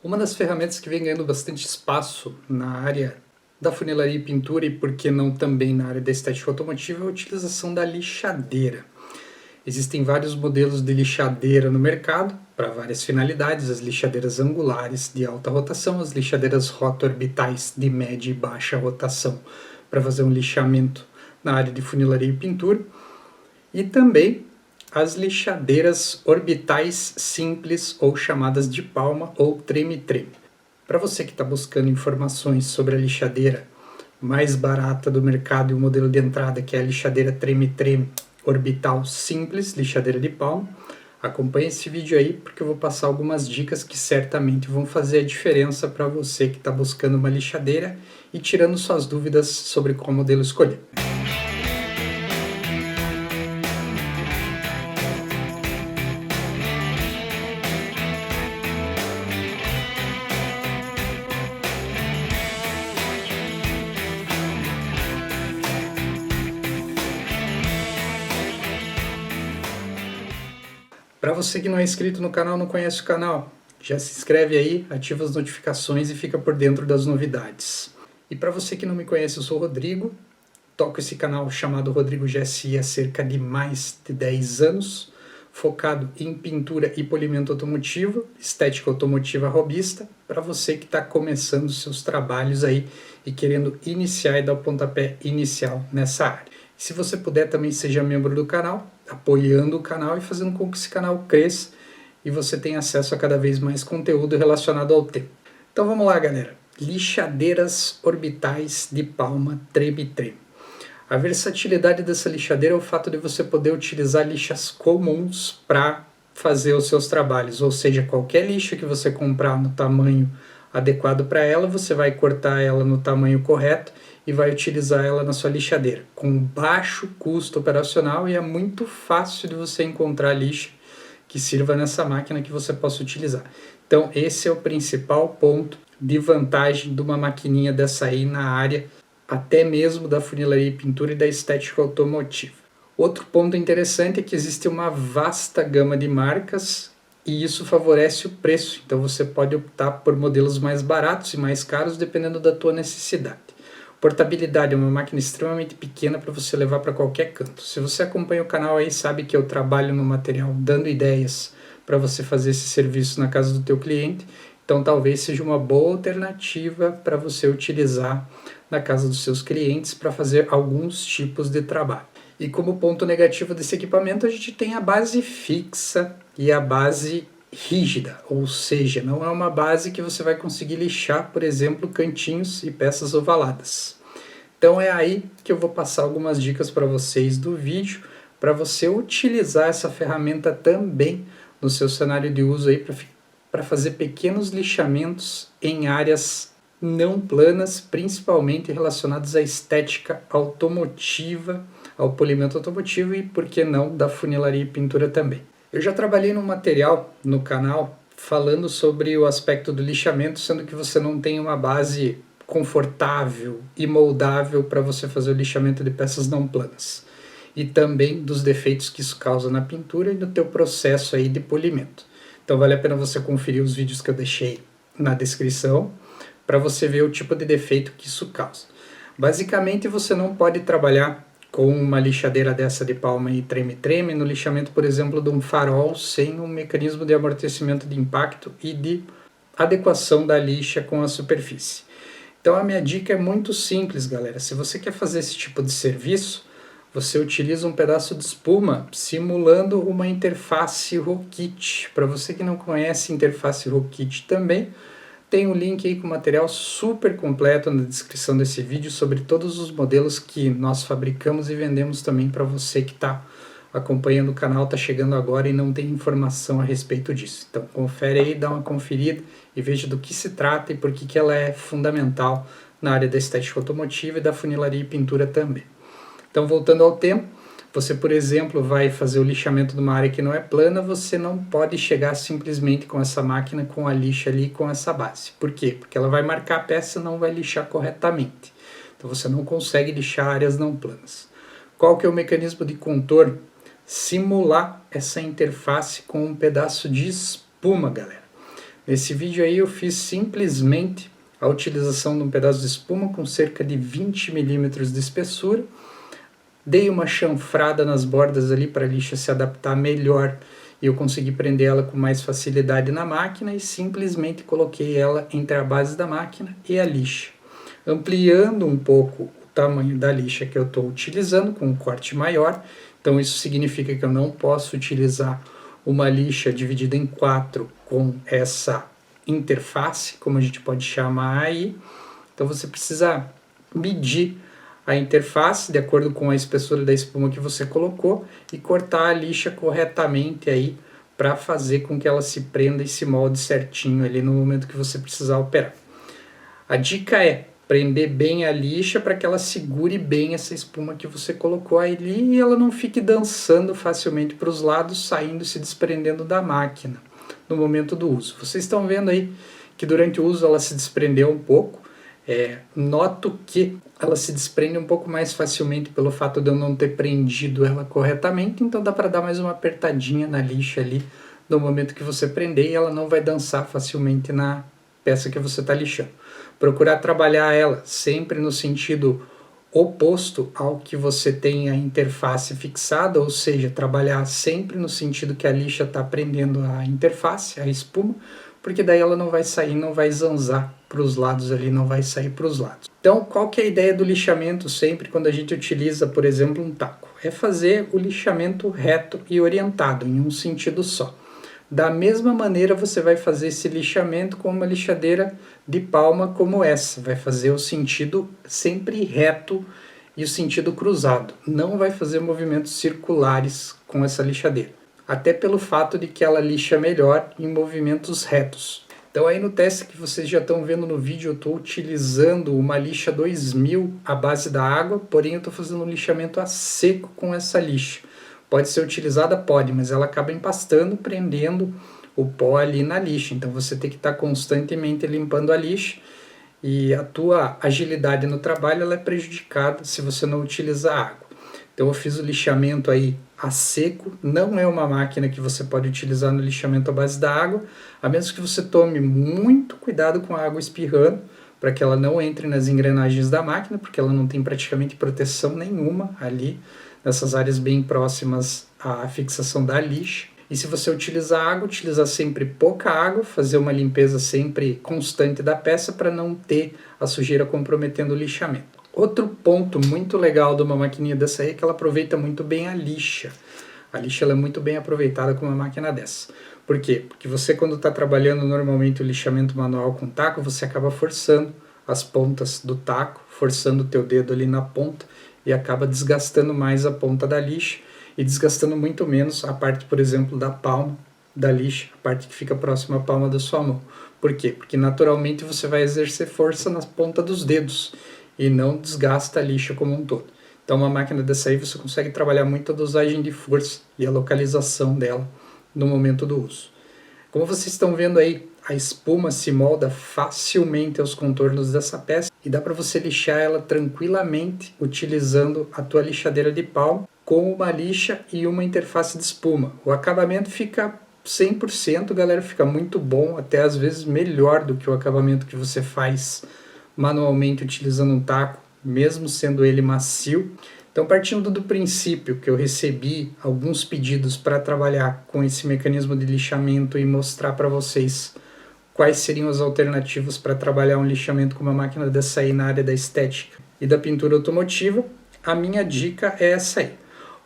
Uma das ferramentas que vem ganhando bastante espaço na área da funilaria e pintura e por que não também na área da estética automotiva é a utilização da lixadeira. Existem vários modelos de lixadeira no mercado para várias finalidades, as lixadeiras angulares de alta rotação, as lixadeiras roto-orbitais de média e baixa rotação para fazer um lixamento na área de funilaria e pintura, e também as lixadeiras orbitais simples ou chamadas de palma ou treme-treme. Para você que está buscando informações sobre a lixadeira mais barata do mercado e o modelo de entrada, que é a lixadeira treme-treme orbital simples, lixadeira de palma, acompanhe esse vídeo aí porque eu vou passar algumas dicas que certamente vão fazer a diferença para você que está buscando uma lixadeira e tirando suas dúvidas sobre qual modelo escolher. Para você que não é inscrito no canal, não conhece o canal, já se inscreve aí, ativa as notificações e fica por dentro das novidades. E para você que não me conhece, eu sou o Rodrigo, toco esse canal chamado Rodrigo GSI há cerca de mais de 10 anos, focado em pintura e polimento automotivo, estética automotiva robista, para você que está começando seus trabalhos aí e querendo iniciar e dar o pontapé inicial nessa área. Se você puder, também seja membro do canal, apoiando o canal e fazendo com que esse canal cresça e você tenha acesso a cada vez mais conteúdo relacionado ao tema. Então vamos lá, galera. Lixadeiras orbitais de palma treme-treme. A versatilidade dessa lixadeira é o fato de você poder utilizar lixas comuns para fazer os seus trabalhos, ou seja, qualquer lixa que você comprar no tamanho adequado para ela, você vai cortar ela no tamanho correto e vai utilizar ela na sua lixadeira, com baixo custo operacional, e é muito fácil de você encontrar lixa que sirva nessa máquina que você possa utilizar. Então esse é o principal ponto de vantagem de uma maquininha dessa aí na área até mesmo da funilaria e pintura e da estética automotiva. Outro ponto interessante é que existe uma vasta gama de marcas e isso favorece o preço, então você pode optar por modelos mais baratos e mais caros dependendo da tua necessidade. Portabilidade é uma máquina extremamente pequena para você levar para qualquer canto. Se você acompanha o canal aí, sabe que eu trabalho no material dando ideias para você fazer esse serviço na casa do teu cliente, então talvez seja uma boa alternativa para você utilizar na casa dos seus clientes para fazer alguns tipos de trabalho. E como ponto negativo desse equipamento, a gente tem a base fixa e a base rígida, ou seja, não é uma base que você vai conseguir lixar, por exemplo, cantinhos e peças ovaladas. Então é aí que eu vou passar algumas dicas para vocês do vídeo, para você utilizar essa ferramenta também no seu cenário de uso aí para fazer pequenos lixamentos em áreas não planas, principalmente relacionadas à estética automotiva, ao polimento automotivo e, por que não, da funilaria e pintura também. Eu já trabalhei num material no canal falando sobre o aspecto do lixamento, sendo que você não tem uma base confortável e moldável para você fazer o lixamento de peças não planas. E também dos defeitos que isso causa na pintura e no teu processo aí de polimento. Então vale a pena você conferir os vídeos que eu deixei na descrição para você ver o tipo de defeito que isso causa. Basicamente você não pode trabalhar com uma lixadeira dessa de palma e treme-treme no lixamento, por exemplo, de um farol sem um mecanismo de amortecimento de impacto e de adequação da lixa com a superfície. Então a minha dica é muito simples, galera. Se você quer fazer esse tipo de serviço, você utiliza um pedaço de espuma simulando uma interface Rokit. Para você que não conhece interface Rokit também, tem um link aí com material super completo na descrição desse vídeo sobre todos os modelos que nós fabricamos e vendemos também para você que está acompanhando o canal, está chegando agora e não tem informação a respeito disso. Então confere aí, dá uma conferida e veja do que se trata e por que ela é fundamental na área da estética automotiva e da funilaria e pintura também. Então voltando ao tema, você, por exemplo, vai fazer o lixamento de uma área que não é plana, você não pode chegar simplesmente com essa máquina, com a lixa ali, com essa base. Por quê? Porque ela vai marcar a peça e não vai lixar corretamente. Então você não consegue lixar áreas não planas. Qual que é o mecanismo de contorno? Simular essa interface com um pedaço de espuma, galera. Nesse vídeo aí eu fiz simplesmente a utilização de um pedaço de espuma com cerca de 20 milímetros de espessura. Dei uma chanfrada nas bordas ali para a lixa se adaptar melhor e eu consegui prender ela com mais facilidade na máquina e simplesmente coloquei ela entre a base da máquina e a lixa, ampliando um pouco o tamanho da lixa que eu estou utilizando com um corte maior. Então isso significa que eu não posso utilizar uma lixa dividida em 4 com essa interface, como a gente pode chamar aí. Então você precisa medir a interface de acordo com a espessura da espuma que você colocou e cortar a lixa corretamente aí para fazer com que ela se prenda e se molde certinho ali no momento que você precisar operar. A dica é prender bem a lixa para que ela segure bem essa espuma que você colocou ali e ela não fique dançando facilmente para os lados, saindo e se desprendendo da máquina no momento do uso. Vocês estão vendo aí que durante o uso ela se desprendeu um pouco. Noto que ela se desprende um pouco mais facilmente pelo fato de eu não ter prendido ela corretamente, então dá para dar mais uma apertadinha na lixa ali no momento que você prender e ela não vai dançar facilmente na peça que você está lixando. Procurar trabalhar ela sempre no sentido oposto ao que você tem a interface fixada, ou seja, trabalhar sempre no sentido que a lixa está prendendo a interface, a espuma, porque daí ela não vai sair, não vai zanzar para os lados ali, não vai sair para os lados. Então, qual que é a ideia do lixamento sempre quando a gente utiliza, por exemplo, um taco? É fazer o lixamento reto e orientado, em um sentido só. Da mesma maneira, você vai fazer esse lixamento com uma lixadeira de palma como essa. Vai fazer o sentido sempre reto e o sentido cruzado. Não vai fazer movimentos circulares com essa lixadeira. Até pelo fato de que ela lixa melhor em movimentos retos. Então aí no teste que vocês já estão vendo no vídeo, eu estou utilizando uma lixa 2000 à base da água, porém eu estou fazendo um lixamento a seco com essa lixa. Pode ser utilizada? Pode, mas ela acaba empastando, prendendo o pó ali na lixa. Então você tem que estar constantemente limpando a lixa e a tua agilidade no trabalho ela é prejudicada se você não utilizar água. Então eu fiz o lixamento aí a seco, não é uma máquina que você pode utilizar no lixamento à base da água, a menos que você tome muito cuidado com a água espirrando, para que ela não entre nas engrenagens da máquina, porque ela não tem praticamente proteção nenhuma ali, nessas áreas bem próximas à fixação da lixa. E se você utilizar água, utilizar sempre pouca água, fazer uma limpeza sempre constante da peça para não ter a sujeira comprometendo o lixamento. Outro ponto muito legal de uma maquininha dessa aí é que ela aproveita muito bem a lixa. A lixa ela é muito bem aproveitada com uma máquina dessa. Por quê? Porque você quando está trabalhando normalmente o lixamento manual com taco, você acaba forçando as pontas do taco, forçando o teu dedo ali na ponta e acaba desgastando mais a ponta da lixa e desgastando muito menos a parte, por exemplo, da palma da lixa, a parte que fica próxima à palma da sua mão. Por quê? Porque naturalmente você vai exercer força na ponta dos dedos e não desgasta a lixa como um todo. Então uma máquina dessa aí você consegue trabalhar muito a dosagem de força e a localização dela no momento do uso. Como vocês estão vendo aí, a espuma se molda facilmente aos contornos dessa peça e dá para você lixar ela tranquilamente utilizando a tua lixadeira de palma com uma lixa e uma interface de espuma. O acabamento fica 100%, galera, fica muito bom, até às vezes melhor do que o acabamento que você faz manualmente utilizando um taco, mesmo sendo ele macio. Então, partindo do princípio que eu recebi alguns pedidos para trabalhar com esse mecanismo de lixamento e mostrar para vocês quais seriam as alternativas para trabalhar um lixamento com uma máquina dessa aí na área da estética e da pintura automotiva, a minha dica é essa aí.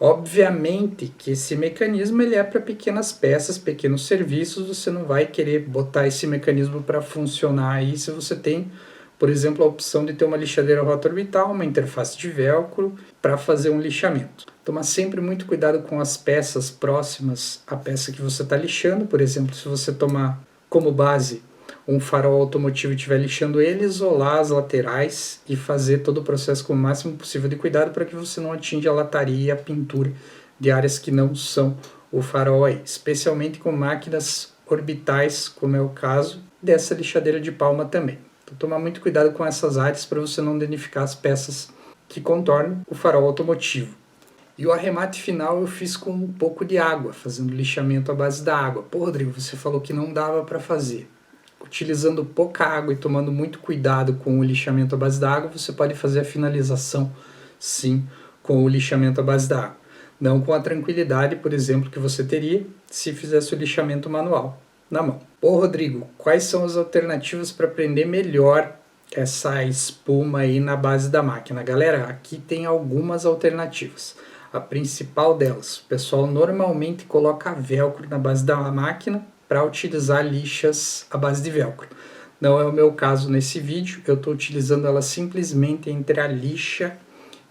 Obviamente que esse mecanismo ele é para pequenas peças, pequenos serviços, você não vai querer botar esse mecanismo para funcionar aí se você tem, por exemplo, a opção de ter uma lixadeira rota orbital, uma interface de velcro para fazer um lixamento. Tomar sempre muito cuidado com as peças próximas à peça que você está lixando. Por exemplo, se você tomar como base um farol automotivo e estiver lixando ele, isolar as laterais e fazer todo o processo com o máximo possível de cuidado para que você não atinja a lataria e a pintura de áreas que não são o farol aí, especialmente com máquinas orbitais, como é o caso dessa lixadeira de palma também. Então, tomar muito cuidado com essas áreas para você não danificar as peças que contornam o farol automotivo. E o arremate final eu fiz com um pouco de água, fazendo lixamento à base da água. Pô, Rodrigo, você falou que não dava para fazer. utilizando pouca água e tomando muito cuidado com o lixamento à base d'água, você pode fazer a finalização, sim, com o lixamento à base d'água. Não com a tranquilidade, por exemplo, que você teria se fizesse o lixamento manual na mão. Ô Rodrigo, quais são as alternativas para prender melhor essa espuma aí na base da máquina? Galera, aqui tem algumas alternativas. A principal delas, o pessoal normalmente coloca velcro na base da máquina para utilizar lixas à base de velcro. Não é o meu caso nesse vídeo, eu estou utilizando ela simplesmente entre a lixa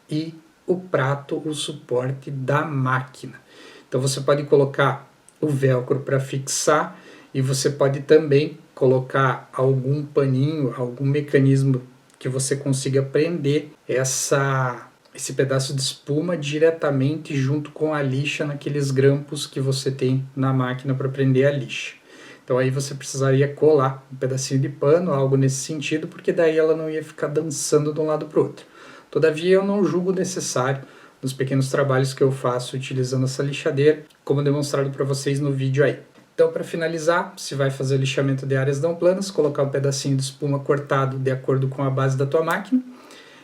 e o prato, o suporte da máquina. Então você pode colocar o velcro para fixar e você pode também colocar algum paninho, algum mecanismo que você consiga prender esse pedaço de espuma diretamente junto com a lixa naqueles grampos que você tem na máquina para prender a lixa. Então aí você precisaria colar um pedacinho de pano, algo nesse sentido, porque daí ela não ia ficar dançando de um lado para o outro. Todavia eu não julgo necessário nos pequenos trabalhos que eu faço utilizando essa lixadeira, como demonstrado para vocês no vídeo aí. Então, para finalizar, se vai fazer o lixamento de áreas não planas, colocar um pedacinho de espuma cortado de acordo com a base da tua máquina.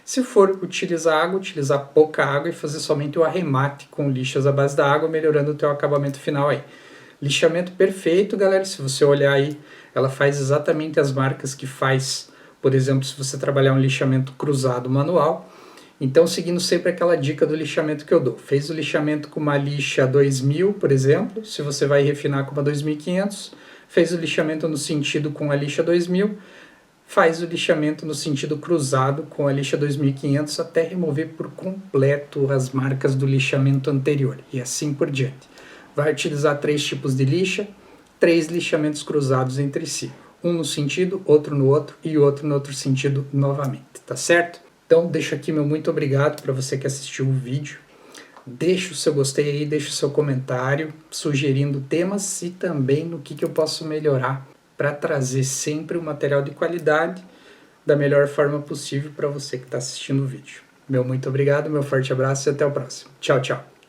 Se for utilizar água, utilizar pouca água e fazer somente o arremate com lixas à base da água, melhorando o teu acabamento final aí. Lixamento perfeito, galera, se você olhar aí, ela faz exatamente as marcas que faz, por exemplo, se você trabalhar um lixamento cruzado manual. Então, seguindo sempre aquela dica do lixamento que eu dou. Fez o lixamento com uma lixa 2000, por exemplo, se você vai refinar com uma 2500, fez o lixamento no sentido com a lixa 2000, faz o lixamento no sentido cruzado com a lixa 2500 até remover por completo as marcas do lixamento anterior e assim por diante. Vai utilizar 3 tipos de lixa, 3 lixamentos cruzados entre si. Um no sentido, outro no outro e outro no outro sentido novamente, tá certo? Então deixo aqui meu muito obrigado para você que assistiu o vídeo. Deixa o seu gostei aí, deixa o seu comentário sugerindo temas e também no que eu posso melhorar para trazer sempre um material de qualidade da melhor forma possível para você que está assistindo o vídeo. Meu muito obrigado, meu forte abraço e até o próximo. Tchau, tchau.